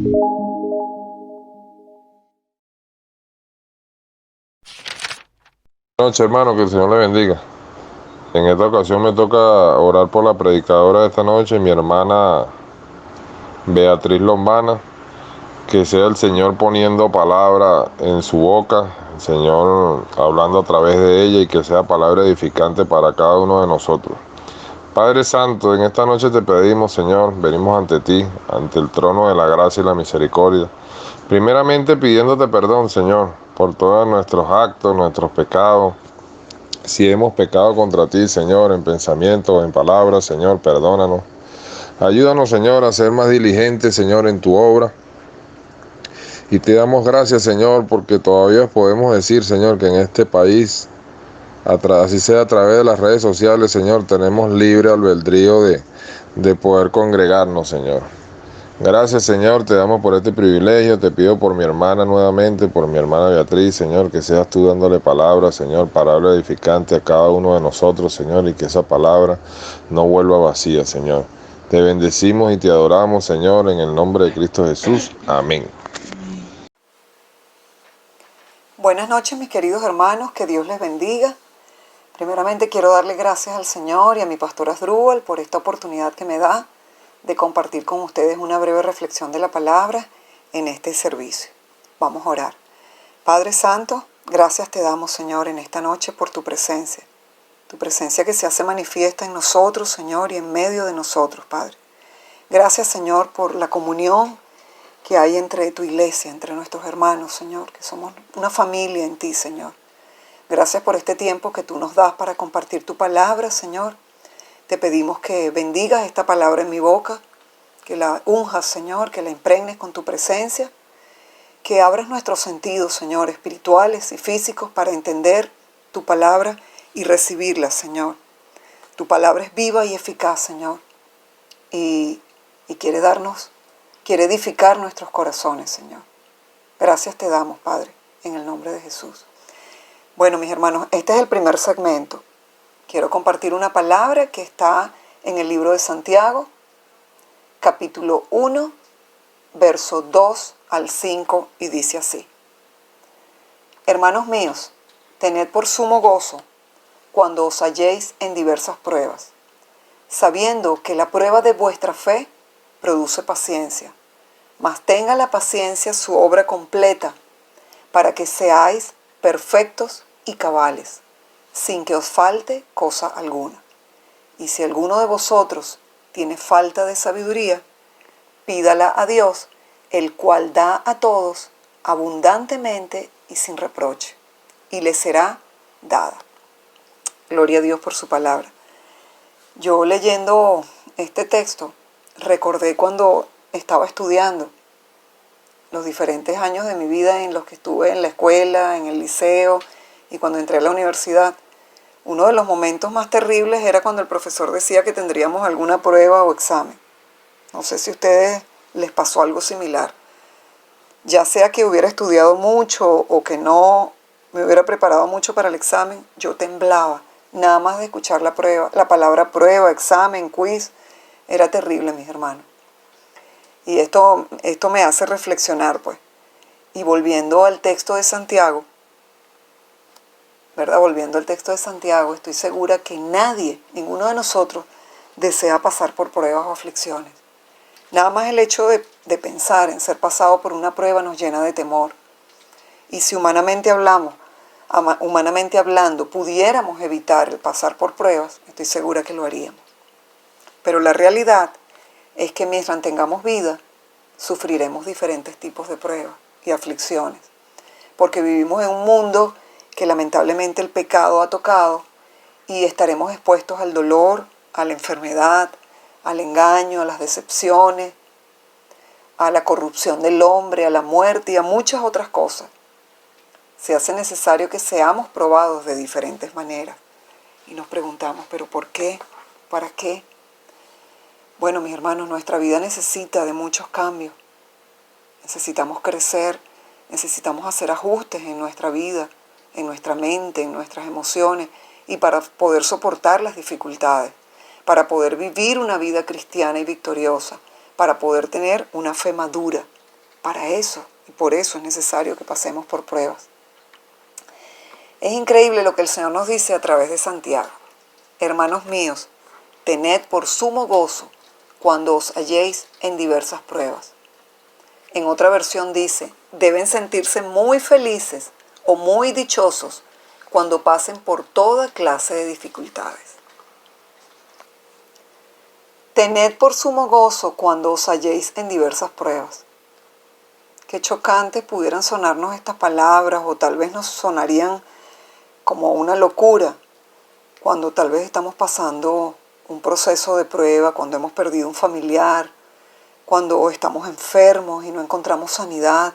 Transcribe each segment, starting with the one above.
Buenas noches, hermano, que el Señor le bendiga. En esta ocasión me toca orar por la predicadora de esta noche, mi hermana Beatriz Lombana. Que sea el Señor poniendo palabra en su boca, el Señor hablando a través de ella, y que sea palabra edificante para cada uno de nosotros. Padre Santo, en esta noche te pedimos, Señor, venimos ante ti, ante el trono de la gracia y la misericordia. Primeramente pidiéndote perdón, Señor, por todos nuestros actos, nuestros pecados. Si hemos pecado contra ti, Señor, en pensamiento o en palabras, Señor, perdónanos. Ayúdanos, Señor, a ser más diligentes, Señor, en tu obra. Y te damos gracias, Señor, porque todavía podemos decir, Señor, que en este país, así sea a través de las redes sociales, Señor, tenemos libre albedrío de poder congregarnos, Señor. Gracias, Señor, te damos por este privilegio. Te pido por mi hermana nuevamente, por mi hermana Beatriz, Señor, que seas tú dándole palabra, Señor, palabra edificante a cada uno de nosotros, Señor, y que esa palabra no vuelva vacía, Señor. Te bendecimos y te adoramos, Señor, en el nombre de Cristo Jesús. Amén. Buenas noches, mis queridos hermanos, que Dios les bendiga. Primeramente quiero darle gracias al Señor y a mi pastor Asdrúbal por esta oportunidad que me da de compartir con ustedes una breve reflexión de la palabra en este servicio. Vamos a orar. Padre Santo, gracias te damos, Señor, en esta noche por tu presencia que se hace manifiesta en nosotros, Señor, y en medio de nosotros, Padre. Gracias, Señor, por la comunión que hay entre tu iglesia, entre nuestros hermanos, Señor, que somos una familia en ti, Señor. Gracias por este tiempo que tú nos das para compartir tu palabra, Señor. Te pedimos que bendigas esta palabra en mi boca, que la unjas, Señor, que la impregnes con tu presencia, que abras nuestros sentidos, Señor, espirituales y físicos para entender tu palabra y recibirla, Señor. Tu palabra es viva y eficaz, Señor, y quiere edificar nuestros corazones, Señor. Gracias te damos, Padre, en el nombre de Jesús. Bueno, mis hermanos, este es el primer segmento. Quiero compartir una palabra que está en el libro de Santiago, capítulo 1, verso 2 al 5, y dice así. Hermanos míos, tened por sumo gozo cuando os halléis en diversas pruebas, sabiendo que la prueba de vuestra fe produce paciencia, mas tenga la paciencia su obra completa, para que seáis perfectos y cabales, sin que os falte cosa alguna. Y si alguno de vosotros tiene falta de sabiduría, pídala a Dios, el cual da a todos abundantemente y sin reproche, y le será dada. Gloria a Dios por su palabra. Yo leyendo este texto, recordé cuando estaba estudiando los diferentes años de mi vida en los que estuve en la escuela, en el liceo y cuando entré a la universidad. Uno de los momentos más terribles era cuando el profesor decía que tendríamos alguna prueba o examen. No sé si a ustedes les pasó algo similar. Ya sea que hubiera estudiado mucho o que no me hubiera preparado mucho para el examen, yo temblaba. Nada más de escuchar la palabra prueba, examen, quiz, era terrible, mis hermanos. Y esto me hace reflexionar, pues. Y volviendo al texto de Santiago, ¿verdad? Volviendo al texto de Santiago, estoy segura que nadie, ninguno de nosotros, desea pasar por pruebas o aflicciones. Nada más el hecho de pensar en ser pasado por una prueba nos llena de temor. Y si humanamente hablando, pudiéramos evitar el pasar por pruebas, estoy segura que lo haríamos. Pero la realidad es que mientras tengamos vida, sufriremos diferentes tipos de pruebas y aflicciones. Porque vivimos en un mundo que lamentablemente el pecado ha tocado y estaremos expuestos al dolor, a la enfermedad, al engaño, a las decepciones, a la corrupción del hombre, a la muerte y a muchas otras cosas. Se hace necesario que seamos probados de diferentes maneras. Y nos preguntamos, ¿pero por qué? ¿Para qué? Bueno, mis hermanos, nuestra vida necesita de muchos cambios. Necesitamos crecer, necesitamos hacer ajustes en nuestra vida, en nuestra mente, en nuestras emociones, y para poder soportar las dificultades, para poder vivir una vida cristiana y victoriosa, para poder tener una fe madura, para eso, y por eso es necesario que pasemos por pruebas. Es increíble lo que el Señor nos dice a través de Santiago. Hermanos míos, tened por sumo gozo cuando os halléis en diversas pruebas. En otra versión dice, deben sentirse muy felices o muy dichosos cuando pasen por toda clase de dificultades. Tened por sumo gozo cuando os halléis en diversas pruebas. Qué chocantes pudieran sonarnos estas palabras, o tal vez nos sonarían como una locura cuando tal vez estamos pasando un proceso de prueba, cuando hemos perdido un familiar, cuando estamos enfermos y no encontramos sanidad,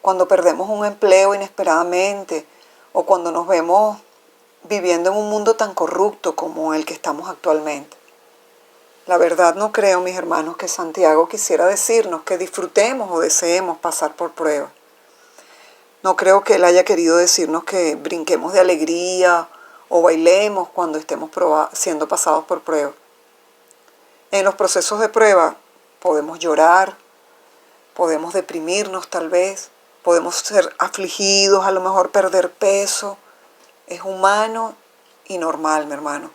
cuando perdemos un empleo inesperadamente, o cuando nos vemos viviendo en un mundo tan corrupto como el que estamos actualmente. La verdad no creo, mis hermanos, que Santiago quisiera decirnos que disfrutemos o deseemos pasar por pruebas. No creo que él haya querido decirnos que brinquemos de alegría o bailemos cuando estemos siendo pasados por pruebas. En los procesos de prueba podemos llorar, podemos deprimirnos tal vez, podemos ser afligidos, a lo mejor perder peso. Es humano y normal, mi hermano.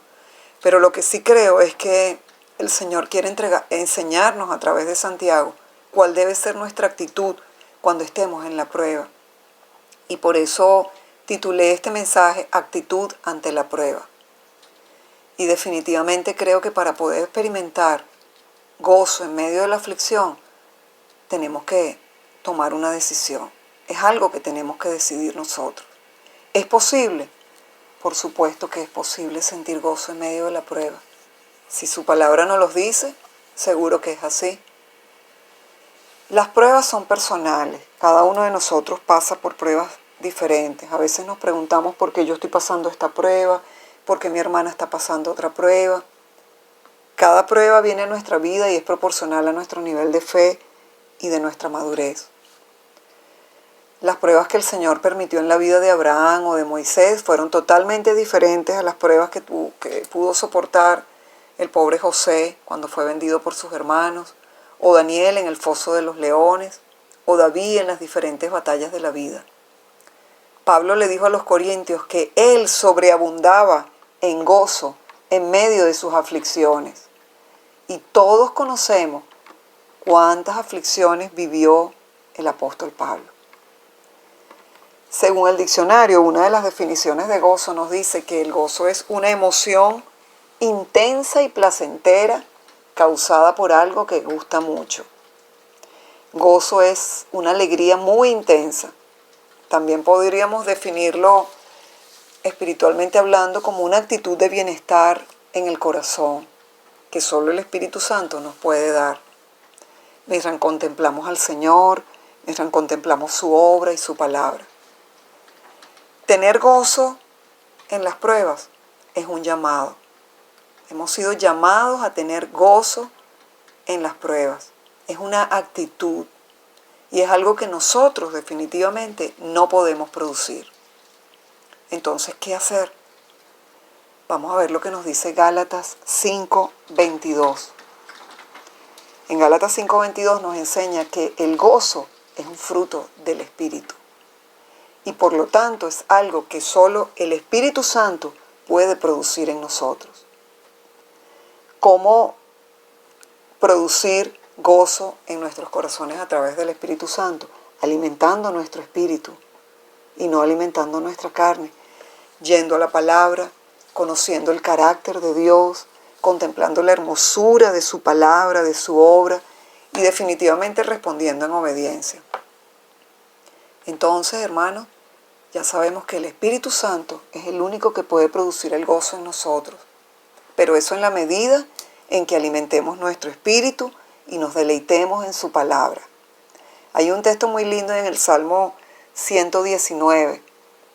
Pero lo que sí creo es que el Señor quiere enseñarnos a través de Santiago cuál debe ser nuestra actitud cuando estemos en la prueba. Y por eso titulé este mensaje Actitud ante la prueba. Y definitivamente creo que para poder experimentar gozo en medio de la aflicción, tenemos que tomar una decisión. Es algo que tenemos que decidir nosotros. ¿Es posible? Por supuesto que es posible sentir gozo en medio de la prueba. Si su palabra nos lo dice, seguro que es así. Las pruebas son personales. Cada uno de nosotros pasa por pruebas diferentes. A veces nos preguntamos por qué yo estoy pasando esta prueba, por qué mi hermana está pasando otra prueba. Cada prueba viene a nuestra vida y es proporcional a nuestro nivel de fe y de nuestra madurez. Las pruebas que el Señor permitió en la vida de Abraham o de Moisés fueron totalmente diferentes a las pruebas que pudo soportar el pobre José cuando fue vendido por sus hermanos, o Daniel en el foso de los leones, o David en las diferentes batallas de la vida. Pablo le dijo a los corintios que él sobreabundaba en gozo en medio de sus aflicciones. Y todos conocemos cuántas aflicciones vivió el apóstol Pablo. Según el diccionario, una de las definiciones de gozo nos dice que el gozo es una emoción intensa y placentera causada por algo que gusta mucho. Gozo es una alegría muy intensa. También podríamos definirlo espiritualmente hablando como una actitud de bienestar en el corazón que solo el Espíritu Santo nos puede dar. Mientras contemplamos al Señor, mientras contemplamos su obra y su palabra. Tener gozo en las pruebas es un llamado. Hemos sido llamados a tener gozo en las pruebas. Es una actitud y es algo que nosotros definitivamente no podemos producir. Entonces, ¿qué hacer? Vamos a ver lo que nos dice Gálatas 5:22. En Gálatas 5:22 nos enseña que el gozo es un fruto del Espíritu. Y por lo tanto es algo que solo el Espíritu Santo puede producir en nosotros. ¿Cómo producir gozo en nuestros corazones a través del Espíritu Santo? Alimentando nuestro espíritu y no alimentando nuestra carne. Yendo a la palabra, conociendo el carácter de Dios, contemplando la hermosura de su palabra, de su obra y definitivamente respondiendo en obediencia. Entonces, hermanos, ya sabemos que el Espíritu Santo es el único que puede producir el gozo en nosotros. Pero eso en la medida en que alimentemos nuestro espíritu y nos deleitemos en su palabra. Hay un texto muy lindo en el Salmo 119,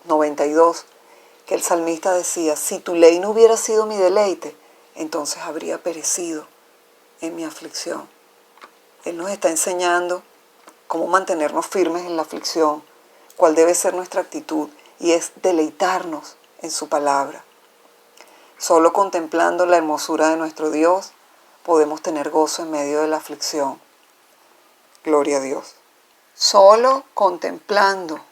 92, que el salmista decía, si tu ley no hubiera sido mi deleite, entonces habría perecido en mi aflicción. Él nos está enseñando cómo mantenernos firmes en la aflicción, cuál debe ser nuestra actitud, y es deleitarnos en su palabra. Solo contemplando la hermosura de nuestro Dios podemos tener gozo en medio de la aflicción. Gloria a Dios. Solo contemplando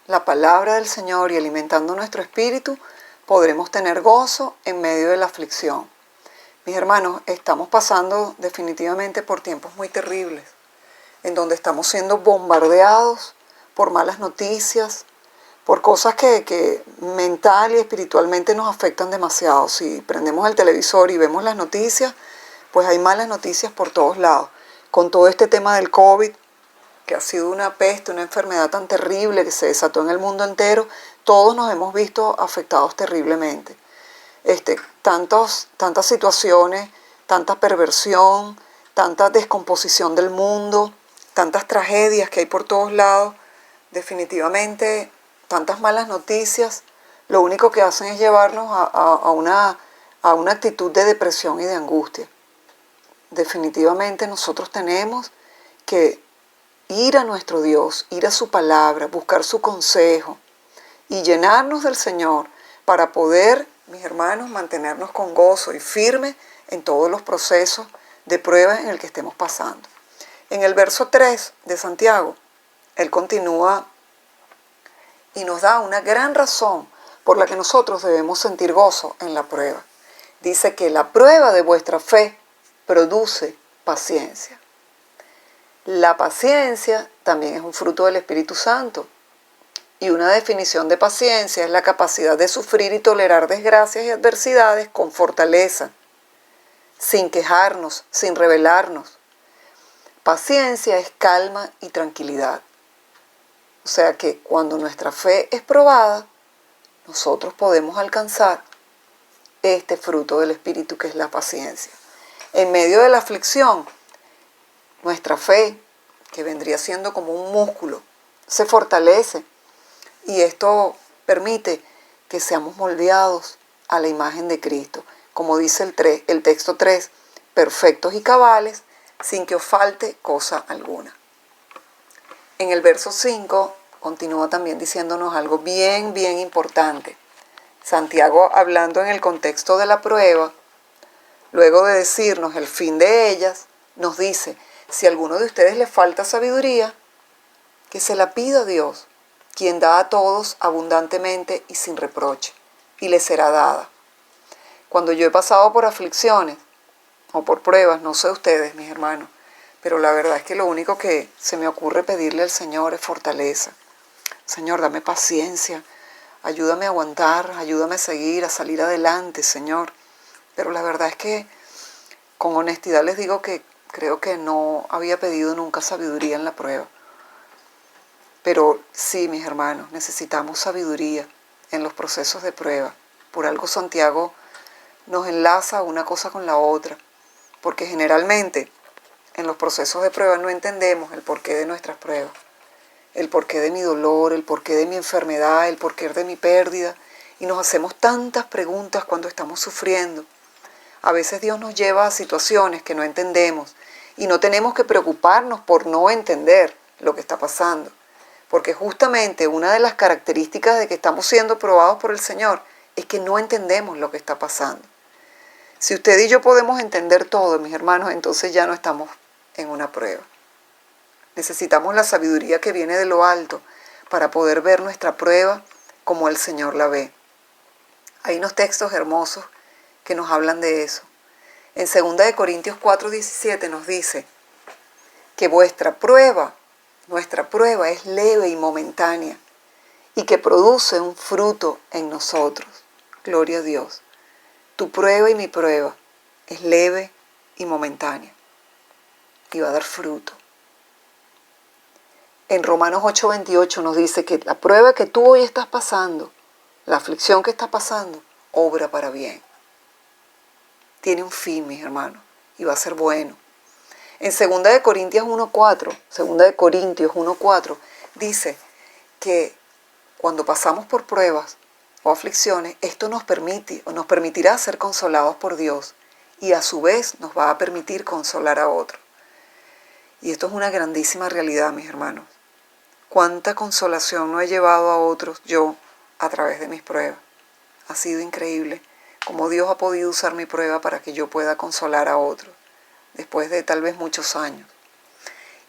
la palabra del Señor y alimentando nuestro espíritu, podremos tener gozo en medio de la aflicción. Mis hermanos, estamos pasando definitivamente por tiempos muy terribles, en donde estamos siendo bombardeados por malas noticias, por cosas que mental y espiritualmente nos afectan demasiado. Si prendemos el televisor y vemos las noticias, pues hay malas noticias por todos lados. Con todo este tema del COVID, que ha sido una peste, una enfermedad tan terrible que se desató en el mundo entero, todos nos hemos visto afectados terriblemente. Tantas situaciones, tanta perversión, tanta descomposición del mundo, tantas tragedias que hay por todos lados, definitivamente tantas malas noticias, lo único que hacen es llevarnos a una actitud de depresión y de angustia. Definitivamente nosotros tenemos que ir a nuestro Dios, ir a su palabra, buscar su consejo y llenarnos del Señor para poder, mis hermanos, mantenernos con gozo y firmes en todos los procesos de prueba en el que estemos pasando. En el verso 3 de Santiago, él continúa y nos da una gran razón por la que nosotros debemos sentir gozo en la prueba. Dice que la prueba de vuestra fe produce paciencia. La paciencia también es un fruto del Espíritu Santo. Y una definición de paciencia es la capacidad de sufrir y tolerar desgracias y adversidades con fortaleza, sin quejarnos, sin rebelarnos. Paciencia es calma y tranquilidad. O sea que cuando nuestra fe es probada, nosotros podemos alcanzar este fruto del Espíritu que es la paciencia. En medio de la aflicción, nuestra fe, que vendría siendo como un músculo, se fortalece y esto permite que seamos moldeados a la imagen de Cristo. Como dice el texto 3, perfectos y cabales, sin que os falte cosa alguna. En el verso 5 continúa también diciéndonos algo bien importante. Santiago, hablando en el contexto de la prueba, luego de decirnos el fin de ellas, nos dice: si a alguno de ustedes le falta sabiduría, que se la pida a Dios, quien da a todos abundantemente y sin reproche, y le será dada. Cuando yo he pasado por aflicciones o por pruebas, no sé ustedes, mis hermanos, pero la verdad es que lo único que se me ocurre pedirle al Señor es fortaleza. Señor, dame paciencia, ayúdame a aguantar, ayúdame a seguir, a salir adelante, Señor. Pero la verdad es que con honestidad les digo que creo que no había pedido nunca sabiduría en la prueba. Pero sí, mis hermanos, necesitamos sabiduría en los procesos de prueba. Por algo Santiago nos enlaza una cosa con la otra, porque generalmente en los procesos de prueba no entendemos el porqué de nuestras pruebas, el porqué de mi dolor, el porqué de mi enfermedad, el porqué de mi pérdida, y nos hacemos tantas preguntas cuando estamos sufriendo. A veces Dios nos lleva a situaciones que no entendemos y no tenemos que preocuparnos por no entender lo que está pasando, porque justamente una de las características de que estamos siendo probados por el Señor es que no entendemos lo que está pasando. Si usted y yo podemos entender todo, mis hermanos, entonces ya no estamos en una prueba. Necesitamos la sabiduría que viene de lo alto para poder ver nuestra prueba como el Señor la ve. Hay unos textos hermosos que nos hablan de eso. En 2 Corintios 4:17 nos dice que nuestra prueba es leve y momentánea y que produce un fruto en nosotros. Gloria a Dios. Tu prueba y mi prueba es leve y momentánea y va a dar fruto. En Romanos 8:28 nos dice que la prueba que tú hoy estás pasando, la aflicción que estás pasando, obra para bien. Tiene un fin, mis hermanos, y va a ser bueno. En 2 Corintios 1:4 dice que cuando pasamos por pruebas o aflicciones, esto nos permitirá ser consolados por Dios y a su vez nos va a permitir consolar a otros. Y esto es una grandísima realidad, mis hermanos. Cuánta consolación no he llevado a otros yo a través de mis pruebas. Ha sido increíble cómo Dios ha podido usar mi prueba para que yo pueda consolar a otros, después de tal vez muchos años.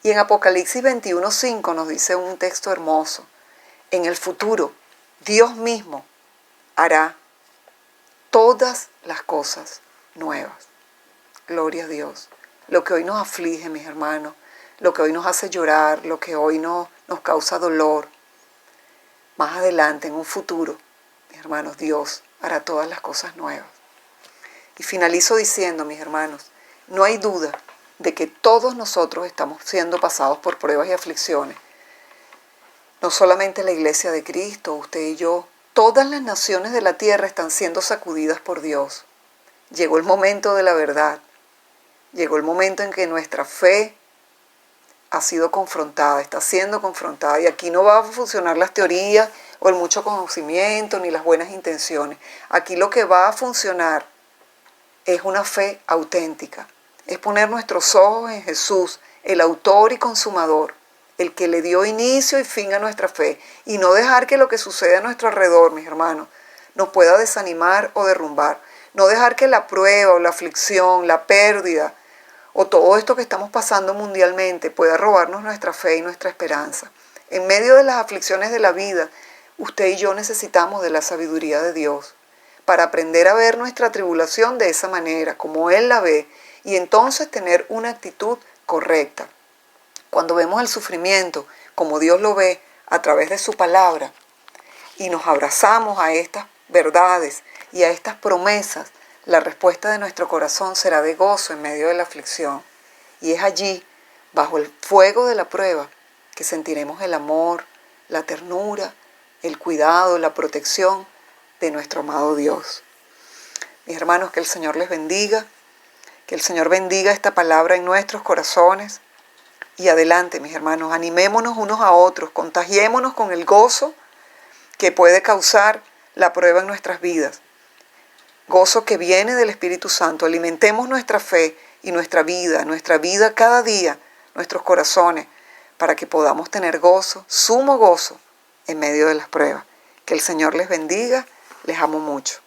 Y en Apocalipsis 21:5 nos dice un texto hermoso. En el futuro, Dios mismo hará todas las cosas nuevas. Gloria a Dios. Lo que hoy nos aflige, mis hermanos, lo que hoy nos hace llorar, lo que hoy nos causa dolor, más adelante, en un futuro, mis hermanos, Dios hará todas las cosas nuevas. Y finalizo diciendo, mis hermanos, no hay duda de que todos nosotros estamos siendo pasados por pruebas y aflicciones. No solamente la iglesia de Cristo, usted y yo, todas las naciones de la tierra están siendo sacudidas por Dios. Llegó el momento de la verdad. Llegó el momento en que nuestra fe ha sido confrontada, está siendo confrontada. Y aquí no va a funcionar las teorías o el mucho conocimiento ni las buenas intenciones. Aquí lo que va a funcionar es una fe auténtica. Es poner nuestros ojos en Jesús, el autor y consumador, el que le dio inicio y fin a nuestra fe. Y no dejar que lo que sucede a nuestro alrededor, mis hermanos, nos pueda desanimar o derrumbar. No dejar que la prueba o la aflicción, la pérdida o todo esto que estamos pasando mundialmente pueda robarnos nuestra fe y nuestra esperanza. En medio de las aflicciones de la vida, usted y yo necesitamos de la sabiduría de Dios para aprender a ver nuestra tribulación de esa manera, como Él la ve, y entonces tener una actitud correcta. Cuando vemos el sufrimiento como Dios lo ve a través de su palabra y nos abrazamos a estas verdades y a estas promesas, la respuesta de nuestro corazón será de gozo en medio de la aflicción. Y es allí, bajo el fuego de la prueba, que sentiremos el amor, la ternura, el cuidado, la protección de nuestro amado Dios. Mis hermanos, que el Señor les bendiga, que el Señor bendiga esta palabra en nuestros corazones. Y adelante, mis hermanos, animémonos unos a otros, contagiémonos con el gozo que puede causar la prueba en nuestras vidas. Gozo que viene del Espíritu Santo. Alimentemos nuestra fe y nuestra vida cada día, nuestros corazones, para que podamos tener gozo, sumo gozo, en medio de las pruebas. Que el Señor les bendiga, les amo mucho.